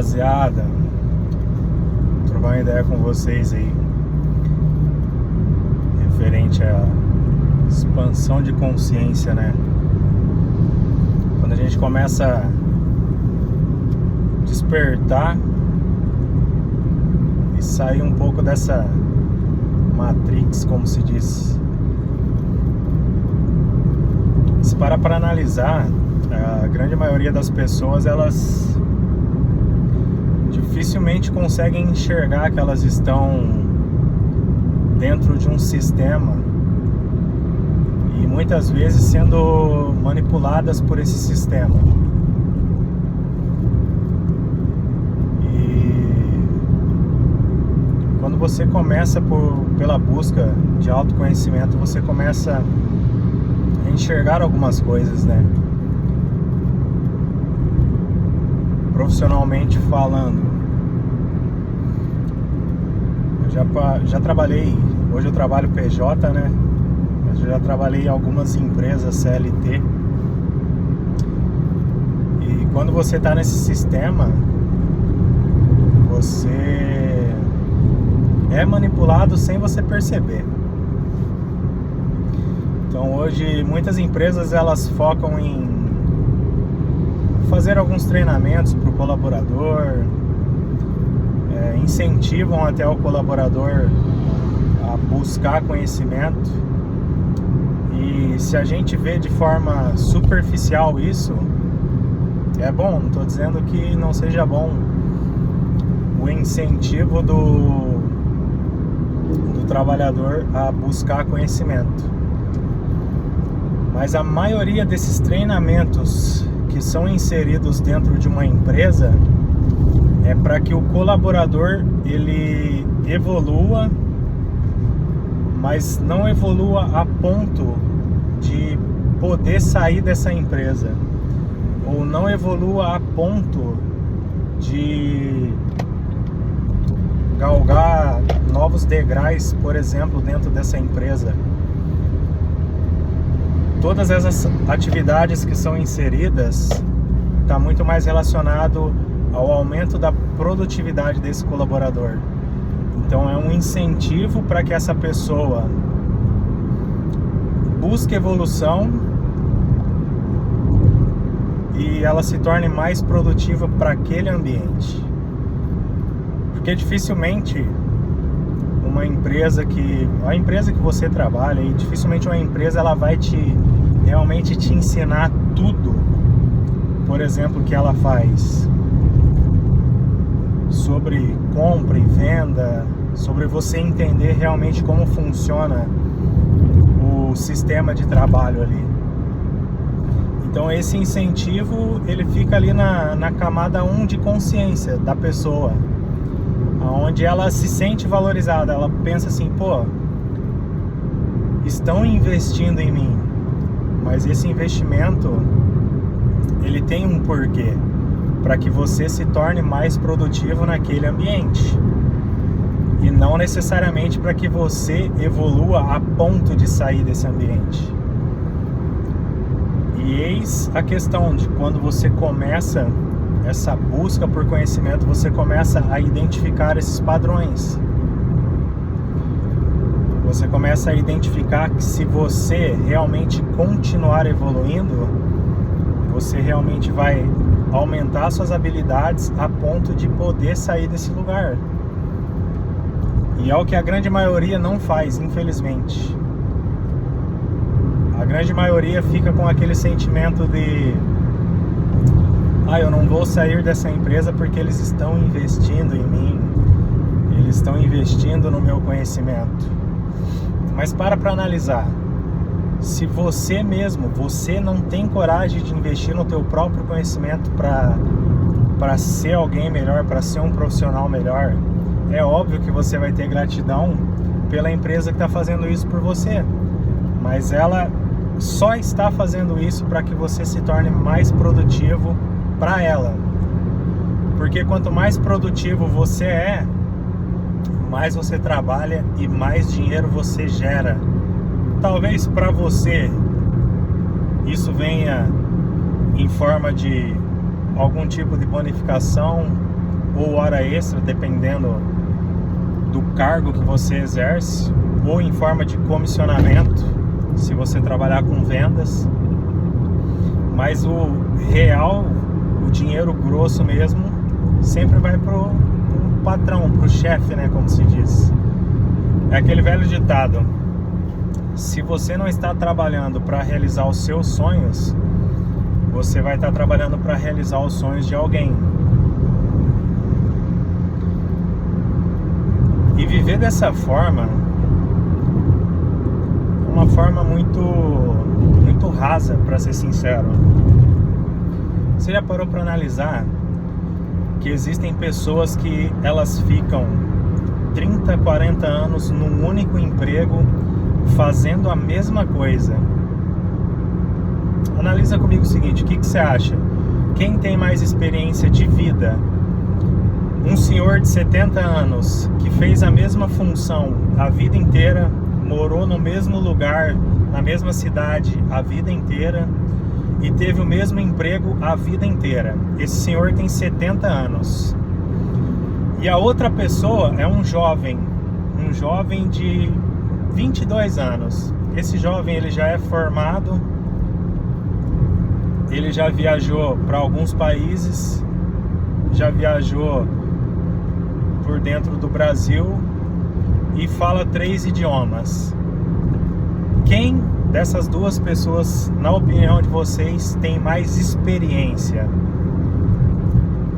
rapaziada, trocar uma ideia com vocês aí referente à expansão de consciência, né? Quando a gente começa a despertar e sair um pouco dessa Matrix, como se diz. Se parar para analisar, a grande maioria das pessoas, elas dificilmente conseguem enxergar que elas estão dentro de um sistema e muitas vezes sendo manipuladas por esse sistema. E quando você começa pela busca de autoconhecimento, você começa a enxergar algumas coisas, né? Profissionalmente falando, eu já trabalhei, hoje eu trabalho PJ, né? Mas eu já trabalhei em algumas empresas CLT. E quando você está nesse sistema, você é manipulado sem você perceber. Então hoje muitas empresas, elas focam em fazer alguns treinamentos para o colaborador, incentivam até o colaborador a buscar conhecimento. E se a gente vê de forma superficial isso, é bom, não estou dizendo que não seja bom o incentivo do trabalhador a buscar conhecimento. Mas a maioria desses treinamentos que são inseridos dentro de uma empresa é para que o colaborador ele evolua, mas não evolua a ponto de poder sair dessa empresa, ou não evolua a ponto de galgar novos degraus, por exemplo, dentro dessa empresa. Todas essas atividades que são inseridas está muito mais relacionado ao aumento da produtividade desse colaborador. Então é um incentivo para que essa pessoa busque evolução e ela se torne mais produtiva para aquele ambiente. Porque dificilmente a empresa que você trabalha, e dificilmente uma empresa ela vai realmente te ensinar tudo, por exemplo, que ela faz sobre compra e venda, sobre você entender realmente como funciona o sistema de trabalho ali. Então esse incentivo ele fica ali na camada 1 de consciência da pessoa, onde ela se sente valorizada. Ela pensa assim, pô, estão investindo em mim, mas esse investimento ele tem um porquê, para que você se torne mais produtivo naquele ambiente, e não necessariamente para que você evolua a ponto de sair desse ambiente. E eis a questão de quando você começa essa busca por conhecimento, você começa a identificar esses padrões. Você começa a identificar que se você realmente continuar evoluindo, você realmente vai aumentar suas habilidades a ponto de poder sair desse lugar. E é o que a grande maioria não faz, infelizmente. A grande maioria fica com aquele sentimento de eu não vou sair dessa empresa porque eles estão investindo em mim, eles estão investindo no meu conhecimento. Mas para analisar, se você não tem coragem de investir no teu próprio conhecimento para ser alguém melhor, para ser um profissional melhor, é óbvio que você vai ter gratidão pela empresa que está fazendo isso por você, mas ela só está fazendo isso para que você se torne mais produtivo para ela. Porque quanto mais produtivo você é, mais você trabalha e mais dinheiro você gera. Talvez para você isso venha em forma de algum tipo de bonificação ou hora extra, dependendo do cargo que você exerce, ou em forma de comissionamento, se você trabalhar com vendas. Mas o real, o dinheiro grosso mesmo, sempre vai pro patrão, pro chefe, né, como se diz. É aquele velho ditado: se você não está trabalhando para realizar os seus sonhos, você vai estar trabalhando para realizar os sonhos de alguém. E viver dessa forma é uma forma muito rasa, para ser sincero. Você já parou para analisar que existem pessoas que elas ficam 30, 40 anos num único emprego, fazendo a mesma coisa? Analisa comigo o seguinte: o que você acha? Quem tem mais experiência de vida? Um senhor de 70 anos que fez a mesma função a vida inteira, morou no mesmo lugar, na mesma cidade a vida inteira e teve o mesmo emprego a vida inteira. Esse senhor tem 70 anos. E a outra pessoa é um jovem de 22 anos. Esse jovem, ele já é formado, ele já viajou para alguns países, já viajou por dentro do Brasil e fala 3 idiomas. Quem dessas duas pessoas, na opinião de vocês, tem mais experiência?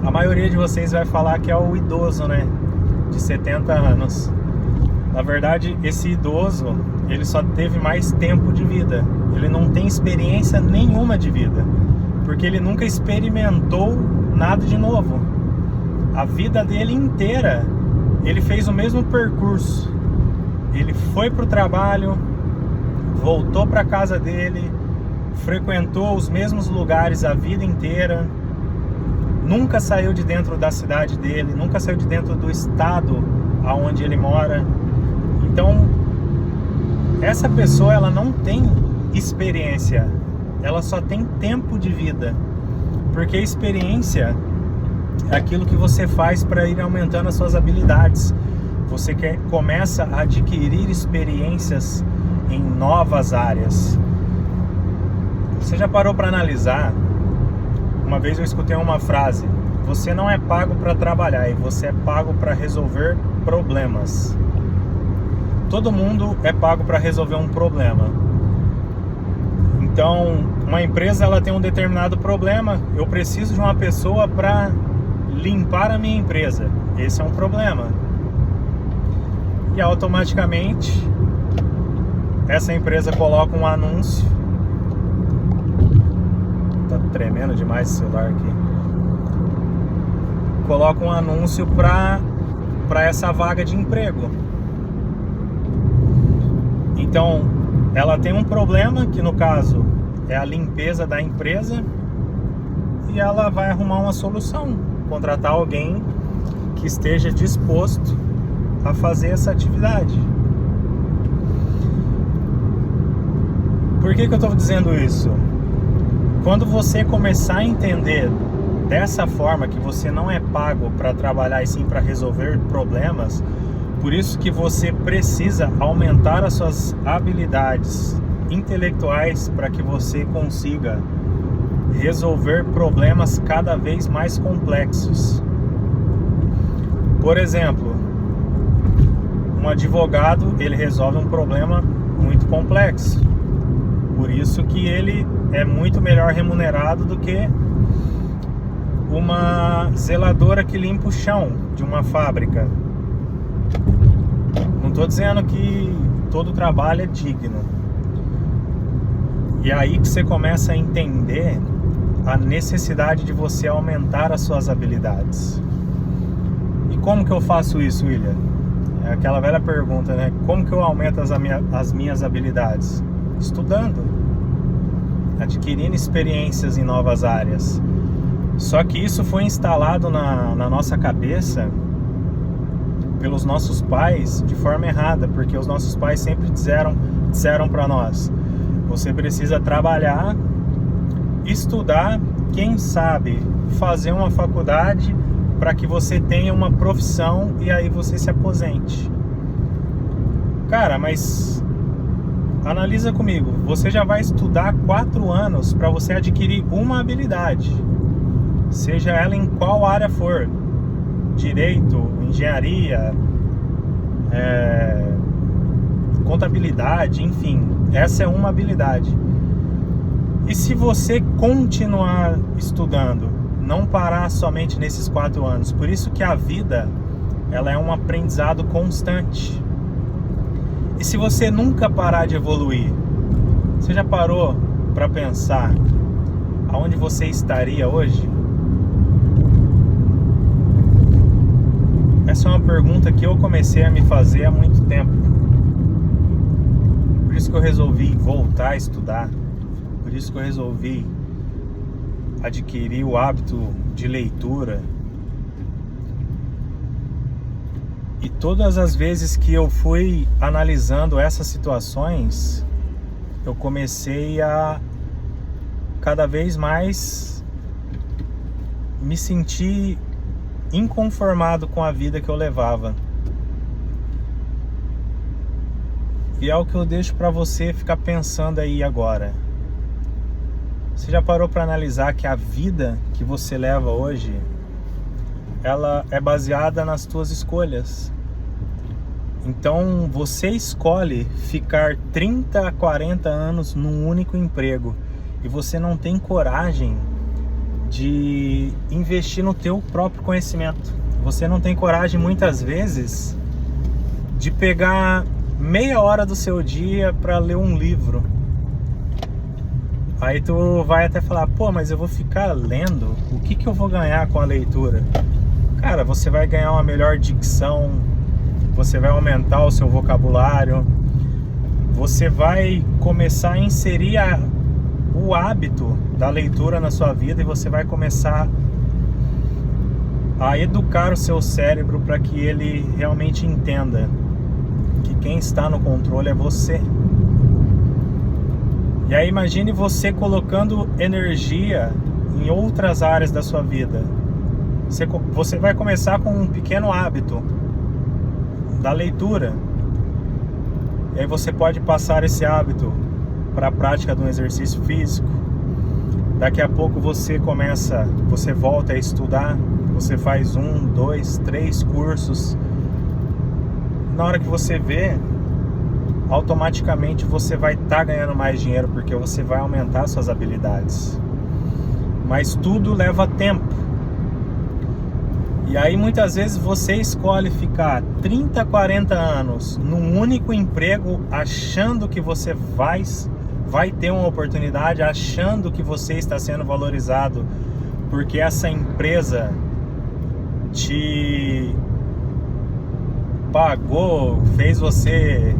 A maioria de vocês vai falar que é o idoso, né? De 70 anos. Na verdade, esse idoso, ele só teve mais tempo de vida. Ele não tem experiência nenhuma de vida, porque ele nunca experimentou nada de novo. A vida dele inteira, ele fez o mesmo percurso. Ele foi para o trabalho, voltou para a casa dele, frequentou os mesmos lugares a vida inteira, nunca saiu de dentro da cidade dele, nunca saiu de dentro do estado aonde ele mora. Então, essa pessoa, ela não tem experiência, ela só tem tempo de vida, porque experiência é aquilo que você faz para ir aumentando as suas habilidades. Você começa a adquirir experiências em novas áreas. Você já parou para analisar? Uma vez eu escutei uma frase: você não é pago para trabalhar, e você é pago para resolver problemas. Todo mundo é pago para resolver um problema. Então, uma empresa, ela tem um determinado problema, eu preciso de uma pessoa para limpar a minha empresa. Esse é um problema. E automaticamente essa empresa coloca um anúncio. Tá tremendo demais esse celular aqui. Coloca um anúncio para essa vaga de emprego. Então, ela tem um problema, que no caso é a limpeza da empresa, e ela vai arrumar uma solução, contratar alguém que esteja disposto a fazer essa atividade. Por que eu estou dizendo isso? Quando você começar a entender dessa forma, que você não é pago para trabalhar e sim para resolver problemas, por isso que você precisa aumentar as suas habilidades intelectuais para que você consiga resolver problemas cada vez mais complexos. Por exemplo, um advogado, ele resolve um problema muito complexo. Por isso que ele é muito melhor remunerado do que uma zeladora que limpa o chão de uma fábrica. Não estou dizendo que todo trabalho é digno. E aí que você começa a entender a necessidade de você aumentar as suas habilidades. E como que eu faço isso, William? É aquela velha pergunta, né? Como que eu aumento as minhas habilidades? Estudando, adquirindo experiências em novas áreas. Só que isso foi instalado na nossa cabeça pelos nossos pais de forma errada, porque os nossos pais sempre disseram para nós: você precisa trabalhar, estudar, quem sabe fazer uma faculdade para que você tenha uma profissão e aí você se aposente. Cara, mas analisa comigo, você já vai estudar 4 anos para você adquirir uma habilidade, seja ela em qual área for, direito, engenharia, contabilidade, enfim, essa é uma habilidade. E se você continuar estudando, não parar somente nesses 4 anos, por isso que a vida, ela é um aprendizado constante. E se você nunca parar de evoluir, você já parou para pensar aonde você estaria hoje? Essa é uma pergunta que eu comecei a me fazer há muito tempo. Por isso que eu resolvi voltar a estudar. Por isso que eu resolvi adquirir o hábito de leitura. E todas as vezes que eu fui analisando essas situações, eu comecei a cada vez mais me sentir inconformado com a vida que eu levava. E é o que eu deixo para você ficar pensando aí agora. Você já parou para analisar que a vida que você leva hoje, ela é baseada nas tuas escolhas? Então você escolhe ficar 30 a 40 anos num único emprego e você não tem coragem de investir no teu próprio conhecimento. Você não tem coragem muitas vezes de pegar meia hora do seu dia para ler um livro. Aí tu vai até falar, pô, mas eu vou ficar lendo, o que eu vou ganhar com a leitura? Cara, você vai ganhar uma melhor dicção, você vai aumentar o seu vocabulário, você vai começar a inserir o hábito da leitura na sua vida e você vai começar a educar o seu cérebro para que ele realmente entenda que quem está no controle é você. E aí imagine você colocando energia em outras áreas da sua vida. Você vai começar com um pequeno hábito da leitura. E aí você pode passar esse hábito para a prática de um exercício físico. Daqui a pouco você volta a estudar. Você faz 1, 2, 3 cursos. Na hora que você vê, automaticamente você vai estar ganhando mais dinheiro, porque você vai aumentar suas habilidades. Mas tudo leva tempo. E aí muitas vezes você escolhe ficar 30, 40 anos num único emprego, achando que você vai ter uma oportunidade, achando que você está sendo valorizado porque essa empresa te pagou, fez você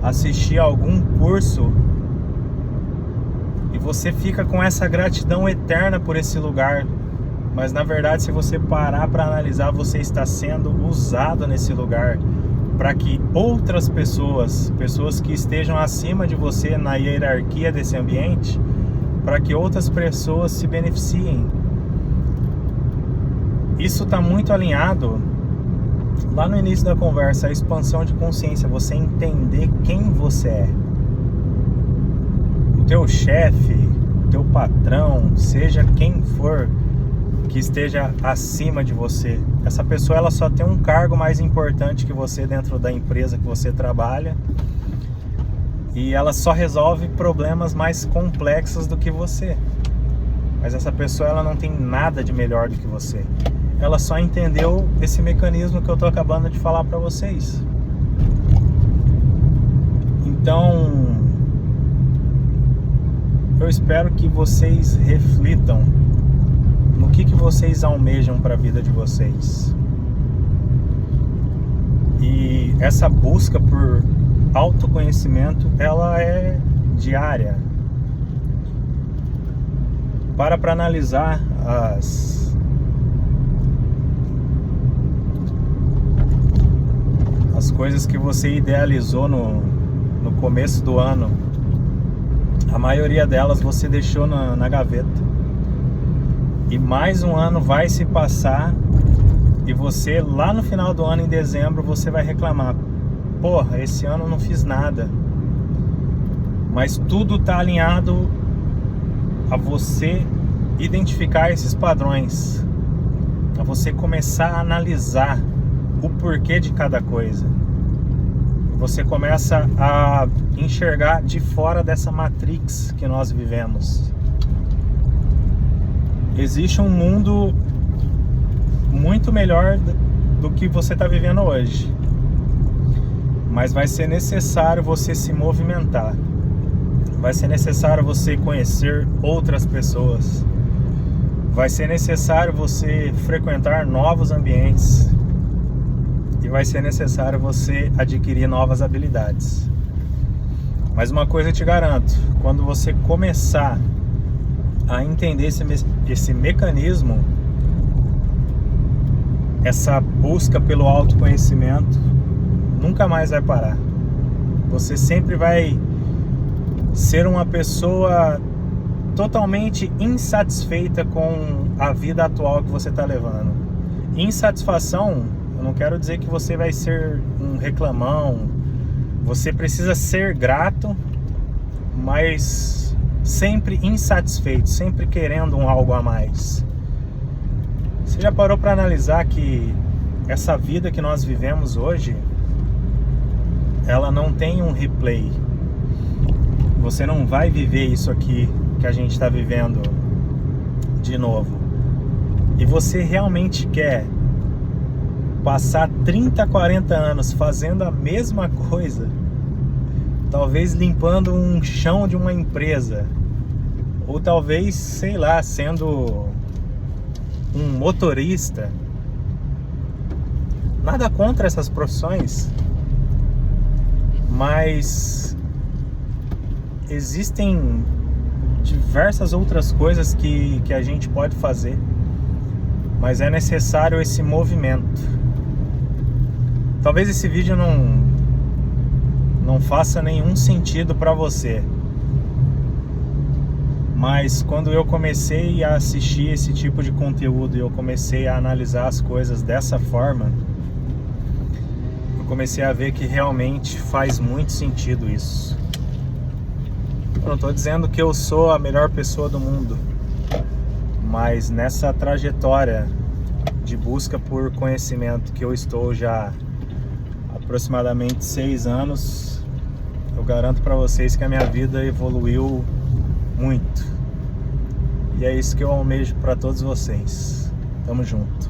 assistir a algum curso, e você fica com essa gratidão eterna por esse lugar. Mas na verdade, se você parar para analisar, você está sendo usado nesse lugar para que outras pessoas que estejam acima de você na hierarquia desse ambiente, para que outras pessoas se beneficiem. Isso está muito alinhado lá no início da conversa, a expansão de consciência, você entender quem você é. O teu chefe, o teu patrão, seja quem for que esteja acima de você, essa pessoa ela só tem um cargo mais importante que você dentro da empresa que você trabalha, e ela só resolve problemas mais complexos do que você. Mas essa pessoa ela não tem nada de melhor do que você. Ela só entendeu esse mecanismo que eu tô acabando de falar para vocês. Então, eu espero que vocês reflitam no que vocês almejam para a vida de vocês. E essa busca por autoconhecimento, ela é diária. Para analisar as coisas que você idealizou no começo do ano. A maioria delas você deixou na gaveta. E mais um ano vai se passar e você lá no final do ano, em dezembro, você vai reclamar: porra, esse ano eu não fiz nada. Mas tudo está alinhado a você identificar esses padrões, a você começar a analisar o porquê de cada coisa. Você começa a enxergar de fora dessa matrix que nós vivemos. Existe um mundo muito melhor do que você está vivendo hoje, mas vai ser necessário você se movimentar. Vai ser necessário você conhecer outras pessoas. Vai ser necessário você frequentar novos ambientes. E vai ser necessário você adquirir novas habilidades. Mas uma coisa eu te garanto: quando você começar a entender esse mecanismo, essa busca pelo autoconhecimento, nunca mais vai parar. Você sempre vai ser uma pessoa totalmente insatisfeita com a vida atual que você está levando. Insatisfação, eu não quero dizer que você vai ser um reclamão. Você precisa ser grato, mas sempre insatisfeito, sempre querendo um algo a mais. Você já parou para analisar que essa vida que nós vivemos hoje, ela não tem um replay? Você não vai viver isso aqui que a gente está vivendo de novo. E você realmente quer passar 30, 40 anos fazendo a mesma coisa, talvez limpando um chão de uma empresa, ou talvez, sei lá, sendo um motorista? Nada contra essas profissões, mas existem diversas outras coisas que a gente pode fazer, mas é necessário esse movimento. Talvez esse vídeo não faça nenhum sentido para você, mas quando eu comecei a assistir esse tipo de conteúdo e eu comecei a analisar as coisas dessa forma, eu comecei a ver que realmente faz muito sentido isso. Eu não estou dizendo que eu sou a melhor pessoa do mundo, mas nessa trajetória de busca por conhecimento que eu estou já há aproximadamente 6 anos, eu garanto para vocês que a minha vida evoluiu muito. E é isso que eu almejo para todos vocês. Tamo junto.